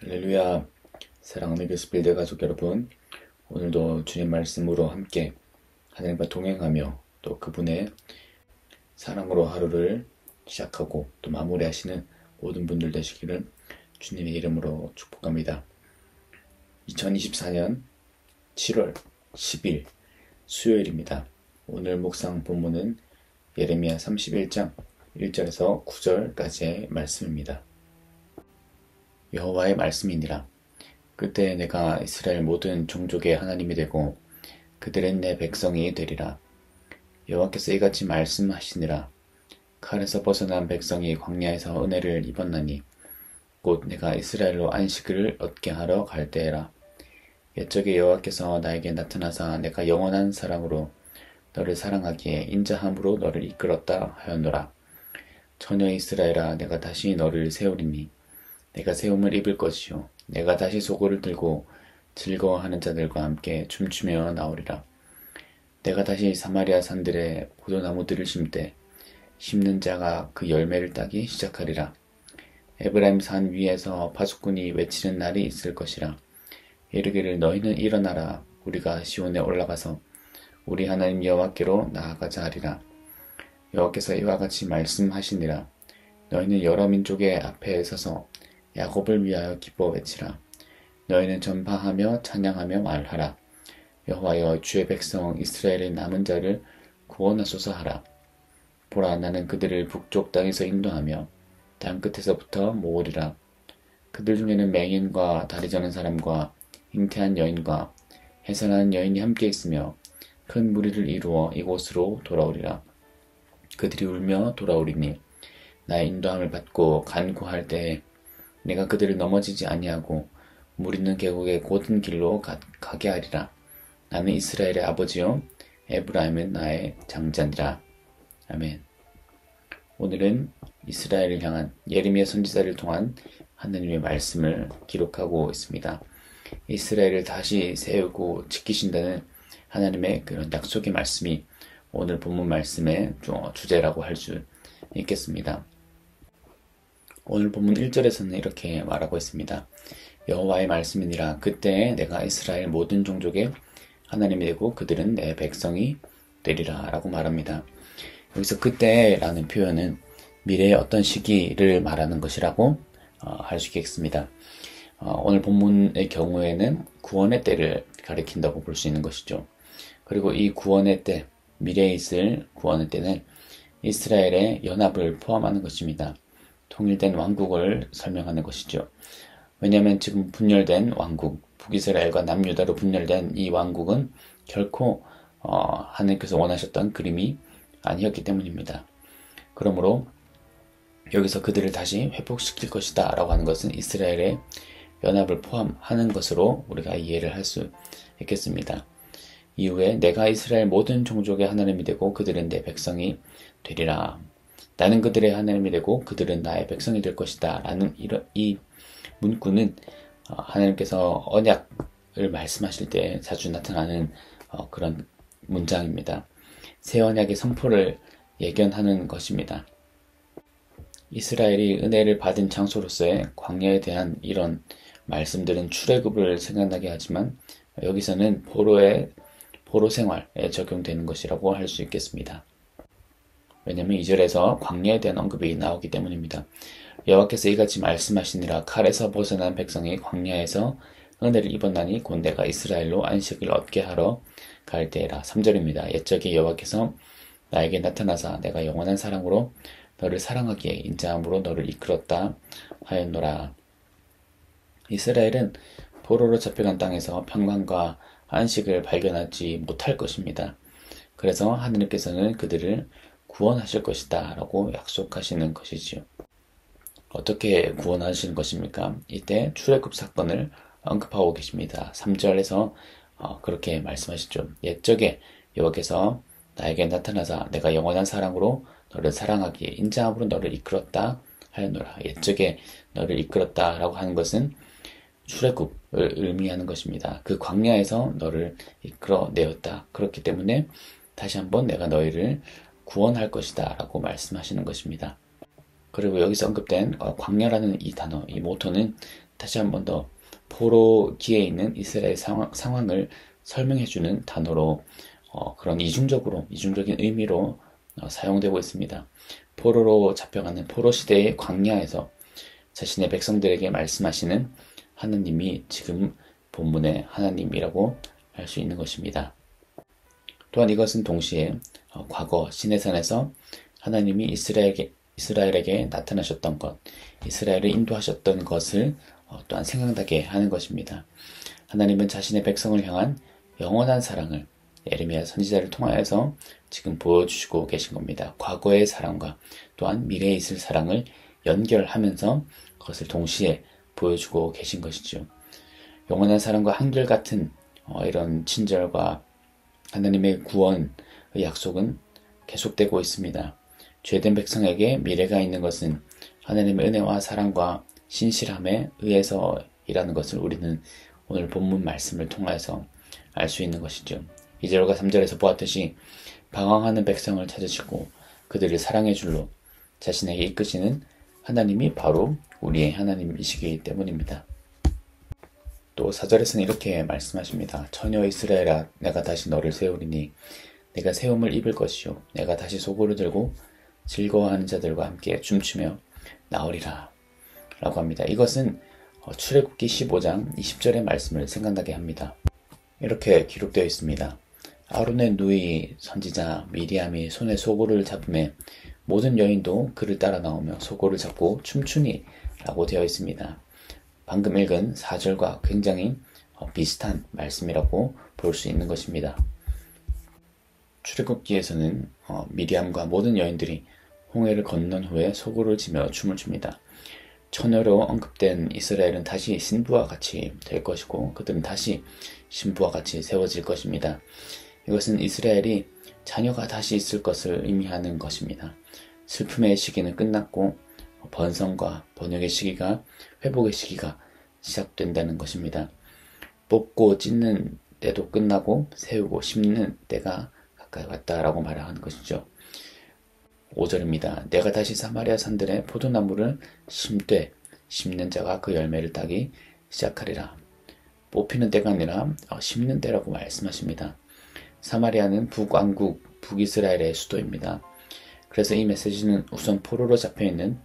할렐루야. 사랑하는 교스빌드 가족 여러분, 오늘도 주님 말씀으로 함께 하나님과 동행하며 또 그분의 사랑으로 하루를 시작하고 또 마무리하시는 모든 분들 되시기를 주님의 이름으로 축복합니다. 2024년 7월 10일 수요일입니다. 오늘 묵상 본문은 예레미야 31장 1절에서 9절까지의 말씀입니다. 여호와의 말씀이니라. 그때 내가 이스라엘 모든 종족의 하나님이 되고 그들은 내 백성이 되리라. 여호와께서 이같이 말씀하시니라. 칼에서 벗어난 백성이 광야에서 은혜를 입었나니 곧 내가 이스라엘로 안식을 얻게 하러 갈 때에라. 옛적에 여호와께서 나에게 나타나사 내가 영원한 사랑으로 너를 사랑하기에 인자함으로 너를 이끌었다 하였노라. 처녀 이스라엘아, 내가 다시 너를 세우리니 내가 세움을 입을 것이요 내가 다시 소고를 들고 즐거워하는 자들과 함께 춤추며 나오리라. 내가 다시 사마리아 산들에 포도나무들을 심되 심는 자가 그 열매를 따기 시작하리라. 에브라임 산 위에서 파수꾼이 외치는 날이 있을 것이라. 이르기를 너희는 일어나라. 우리가 시온에 올라가서 우리 하나님 여호와께로 나아가자 하리라. 여호와께서 이와 같이 말씀하시니라. 너희는 여러 민족의 앞에 서서 야곱을 위하여 기뻐 외치라. 너희는 전파하며 찬양하며 말하라. 여호와여, 주의 백성 이스라엘의 남은 자를 구원하소서 하라. 보라, 나는 그들을 북쪽 땅에서 인도하며 땅 끝에서부터 모으리라. 그들 중에는 맹인과 다리 저는 사람과 잉태한 여인과 해산한 여인이 함께 있으며 큰 무리를 이루어 이곳으로 돌아오리라. 그들이 울며 돌아오리니 나의 인도함을 받고 간구할 때에 내가 그들을 넘어지지 아니하고 물 있는 계곡의 곧은 길로 가게 하리라. 나는 이스라엘의 아버지요 에브라임은 나의 장자니라. 아멘. 오늘은 이스라엘을 향한 예레미야 선지자를 통한 하나님의 말씀을 기록하고 있습니다. 이스라엘을 다시 세우고 지키신다는 하나님의 그런 약속의 말씀이 오늘 본문 말씀의 주제라고 할 수 있겠습니다. 오늘 본문 1절에서는 이렇게 말하고 있습니다. 여호와의 말씀이니라. 그때 내가 이스라엘 모든 종족의 하나님이 되고 그들은 내 백성이 되리라 라고 말합니다. 여기서 그때라는 표현은 미래의 어떤 시기를 말하는 것이라고 할 수 있겠습니다. 오늘 본문의 경우에는 구원의 때를 가리킨다고 볼 수 있는 것이죠. 그리고 이 구원의 때, 미래에 있을 구원의 때는 이스라엘의 연합을 포함하는 것입니다. 통일된 왕국을 설명하는 것이죠. 왜냐하면 지금 분열된 왕국, 북이스라엘과 남유다로 분열된 이 왕국은 결코 하나님께서 원하셨던 그림이 아니었기 때문입니다. 그러므로 여기서 그들을 다시 회복시킬 것이다 라고 하는 것은 이스라엘의 연합을 포함하는 것으로 우리가 이해를 할 수 있겠습니다. 이후에 내가 이스라엘 모든 종족의 하나님이 되고 그들은 내 백성이 되리라. 나는 그들의 하나님이 되고 그들은 나의 백성이 될 것이다 라는 이 문구는 하나님께서 언약을 말씀하실 때 자주 나타나는 그런 문장입니다. 새 언약의 선포를 예견하는 것입니다. 이스라엘이 은혜를 받은 장소로서의 광야에 대한 이런 말씀들은 출애굽을 생각나게 하지만 여기서는 포로 생활에 적용되는 것이라고 할 수 있겠습니다. 왜냐하면 2절에서 광야에 대한 언급이 나오기 때문입니다. 여호와께서 이같이 말씀하시니라. 칼에서 벗어난 백성이 광야에서 은혜를 입었나니 곧 내가 이스라엘로 안식을 얻게 하러 갈 때라. 3절입니다. 옛적에 여호와께서 나에게 나타나사 내가 영원한 사랑으로 너를 사랑하기에 인자함으로 너를 이끌었다 하였노라. 이스라엘은 포로로 잡혀간 땅에서 평강과 안식을 발견하지 못할 것입니다. 그래서 하느님께서는 그들을 구원하실 것이다 라고 약속하시는 것이지요. 어떻게 구원하시는 것입니까? 이때 출애굽 사건을 언급하고 계십니다. 3절에서 그렇게 말씀하시죠. 옛적에 여호와께서 나에게 나타나사 내가 영원한 사랑으로 너를 사랑하기에 인자함으로 너를 이끌었다 하였노라. 옛적에 너를 이끌었다 라고 하는 것은 출애굽을 의미하는 것입니다. 그 광야에서 너를 이끌어내었다. 그렇기 때문에 다시 한번 내가 너희를 구원할 것이다 라고 말씀하시는 것입니다. 그리고 여기서 언급된 광야라는 이 단어, 이 모토는 다시 한 번 더 포로기에 있는 이스라엘 상황을 설명해주는 단어로 그런 이중적인 의미로 사용되고 있습니다. 포로로 잡혀가는 포로 시대의 광야에서 자신의 백성들에게 말씀하시는 하나님이 지금 본문의 하나님이라고 할 수 있는 것입니다. 또한 이것은 동시에 과거 시내산에서 하나님이 이스라엘에게 나타나셨던 것, 이스라엘을 인도하셨던 것을 또한 생각나게 하는 것입니다. 하나님은 자신의 백성을 향한 영원한 사랑을 예레미야 선지자를 통하여서 지금 보여주시고 계신 겁니다. 과거의 사랑과 또한 미래에 있을 사랑을 연결하면서 그것을 동시에 보여주고 계신 것이죠. 영원한 사랑과 한결같은 이런 친절과 하나님의 구원의 약속은 계속되고 있습니다. 죄된 백성에게 미래가 있는 것은 하나님의 은혜와 사랑과 신실함에 의해서이라는 것을 우리는 오늘 본문 말씀을 통해서 알 수 있는 것이죠. 2절과 3절에서 보았듯이 방황하는 백성을 찾으시고 그들을 사랑의 줄로 자신에게 이끄시는 하나님이 바로 우리의 하나님이시기 때문입니다. 또 4절에서는 이렇게 말씀하십니다. 처녀 이스라엘아, 내가 다시 너를 세우리니 내가 세움을 입을 것이요 내가 다시 소고를 들고 즐거워하는 자들과 함께 춤추며 나오리라 라고 합니다. 이것은 출애굽기 15장 20절의 말씀을 생각나게 합니다. 이렇게 기록되어 있습니다. 아론의 누이 선지자 미리암이 손에 소고를 잡음에 모든 여인도 그를 따라 나오며 소고를 잡고 춤추니 라고 되어 있습니다. 방금 읽은 4절과 굉장히 비슷한 말씀이라고 볼 수 있는 것입니다. 출애굽기에서는 미리암과 모든 여인들이 홍해를 건넌 후에 소고를 지며 춤을 춥니다. 처녀로 언급된 이스라엘은 다시 신부와 같이 될 것이고 그들은 다시 신부와 같이 세워질 것입니다. 이것은 이스라엘이 자녀가 다시 있을 것을 의미하는 것입니다. 슬픔의 시기는 끝났고 번성과 번영의 시기가 회복의 시기가 시작된다는 것입니다. 뽑고 찢는 때도 끝나고 세우고 심는 때가 가까이 왔다라고 말하는 것이죠. 5절입니다. 내가 다시 사마리아 산들의 포도나무를 심되 심는 자가 그 열매를 따기 시작하리라. 뽑히는 때가 아니라 심는 때라고 말씀하십니다. 사마리아는 북왕국 북이스라엘의 수도입니다. 그래서 이 메시지는 우선 포로로 잡혀있는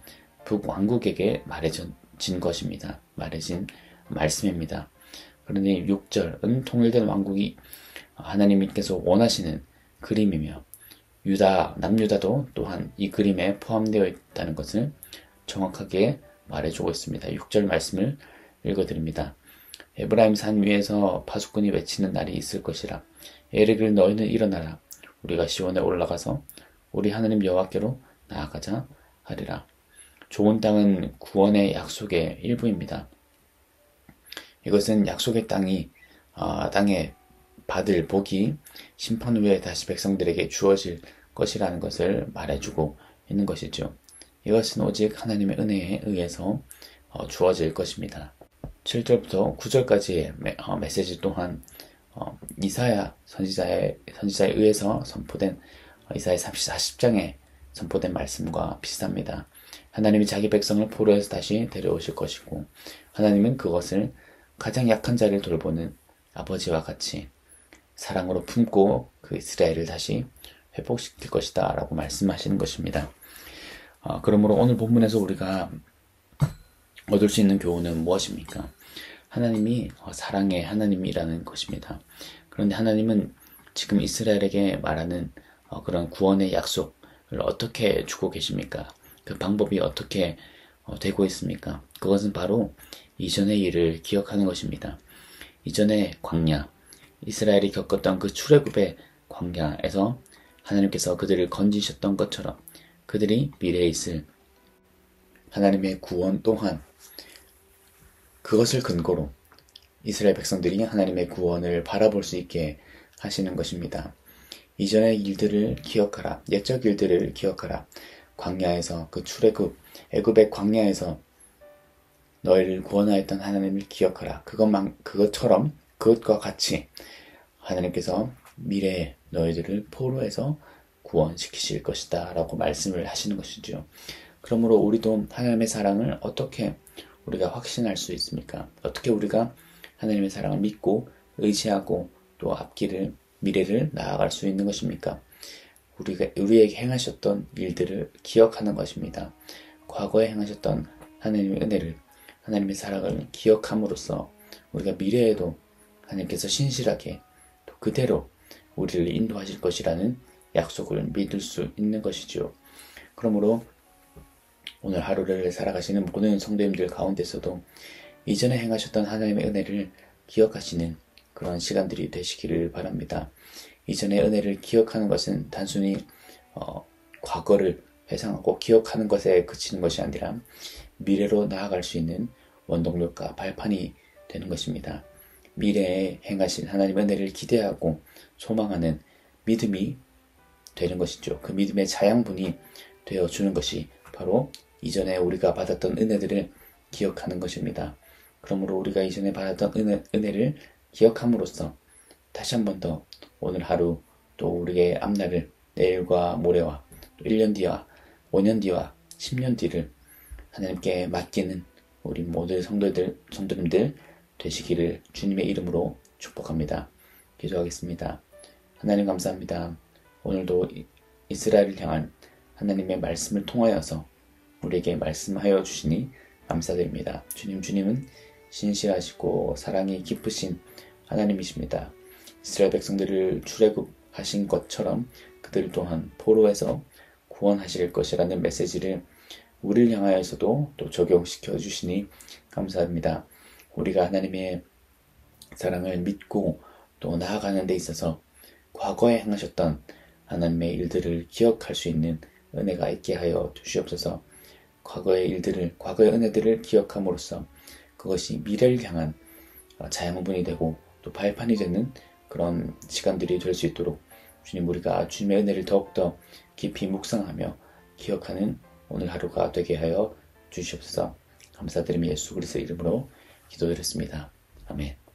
북왕국에게 말해진 것입니다. 말해진 말씀입니다. 그러니 6절은 통일된 왕국이 하나님께서 원하시는 그림이며 남유다도 또한 이 그림에 포함되어 있다는 것을 정확하게 말해주고 있습니다. 6절 말씀을 읽어드립니다. 에브라임 산 위에서 파수꾼이 외치는 날이 있을 것이라. 에르길 너희는 일어나라. 우리가 시온에 올라가서 우리 하나님 여호와께로 나아가자 하리라. 좋은 땅은 구원의 약속의 일부입니다. 이것은 약속의 땅에 받을 복이 심판 후에 다시 백성들에게 주어질 것이라는 것을 말해주고 있는 것이죠. 이것은 오직 하나님의 은혜에 의해서 주어질 것입니다. 7절부터 9절까지의 메시지 또한 이사야 선지자에 의해서 선포된 이사야 40장에 선포된 말씀과 비슷합니다. 하나님이 자기 백성을 포로에서 다시 데려오실 것이고 하나님은 그것을 가장 약한 자를 돌보는 아버지와 같이 사랑으로 품고 그 이스라엘을 다시 회복시킬 것이다 라고 말씀하시는 것입니다. 그러므로 오늘 본문에서 우리가 얻을 수 있는 교훈은 무엇입니까? 하나님이 사랑의 하나님이라는 것입니다. 그런데 하나님은 지금 이스라엘에게 말하는 그런 구원의 약속을 어떻게 주고 계십니까? 그 방법이 어떻게 되고 있습니까? 그것은 바로 이전의 일을 기억하는 것입니다. 이전의 광야, 이스라엘이 겪었던 그 출애굽의 광야에서 하나님께서 그들을 건지셨던 것처럼 그들이 미래에 있을 하나님의 구원 또한 그것을 근거로 이스라엘 백성들이 하나님의 구원을 바라볼 수 있게 하시는 것입니다. 이전의 일들을 기억하라. 옛적 일들을 기억하라. 광야에서 그 출애굽, 애굽의 광야에서 너희를 구원하였던 하나님을 기억하라. 그것과 같이 하나님께서 미래에 너희들을 포로에서 구원시키실 것이다 라고 말씀을 하시는 것이죠. 그러므로 우리도 하나님의 사랑을 어떻게 우리가 확신할 수 있습니까? 어떻게 우리가 하나님의 사랑을 믿고 의지하고 또 앞길을 미래를 나아갈 수 있는 것입니까? 우리에게 행하셨던 일들을 기억하는 것입니다. 과거에 행하셨던 하나님의 은혜를, 하나님의 사랑을 기억함으로써 우리가 미래에도 하나님께서 신실하게 또 그대로 우리를 인도하실 것이라는 약속을 믿을 수 있는 것이죠. 그러므로 오늘 하루를 살아가시는 모든 성도님들 가운데서도 이전에 행하셨던 하나님의 은혜를 기억하시는 그런 시간들이 되시기를 바랍니다. 이전의 은혜를 기억하는 것은 단순히 과거를 회상하고 기억하는 것에 그치는 것이 아니라 미래로 나아갈 수 있는 원동력과 발판이 되는 것입니다. 미래에 행하신 하나님의 은혜를 기대하고 소망하는 믿음이 되는 것이죠. 그 믿음의 자양분이 되어주는 것이 바로 이전에 우리가 받았던 은혜들을 기억하는 것입니다. 그러므로 우리가 이전에 받았던 은혜를 기억함으로써 다시 한 번 더 오늘 하루 또 우리의 앞날을 내일과 모레와 또 1년 뒤와 5년 뒤와 10년 뒤를 하나님께 맡기는 우리 모든 성도님들 되시기를 주님의 이름으로 축복합니다. 기도하겠습니다. 하나님 감사합니다. 오늘도 이스라엘을 향한 하나님의 말씀을 통하여서 우리에게 말씀하여 주시니 감사드립니다. 주님은 신실하시고 사랑이 깊으신 하나님이십니다. 이스라엘 백성들을 출애굽하신 것처럼 그들 또한 포로에서 구원하실 것이라는 메시지를 우리를 향하여서도 또 적용시켜 주시니 감사합니다. 우리가 하나님의 사랑을 믿고 또 나아가는 데 있어서 과거에 행하셨던 하나님의 일들을 기억할 수 있는 은혜가 있게 하여 주시옵소서. 과거의 일들을, 과거의 은혜들을 기억함으로써 그것이 미래를 향한 자양분이 되고 또 발판이 되는 그런 시간들이 될 수 있도록 주님, 우리가 주님의 은혜를 더욱더 깊이 묵상하며 기억하는 오늘 하루가 되게 하여 주시옵소서. 감사드리며 예수 그리스도의 이름으로 기도드렸습니다. 아멘.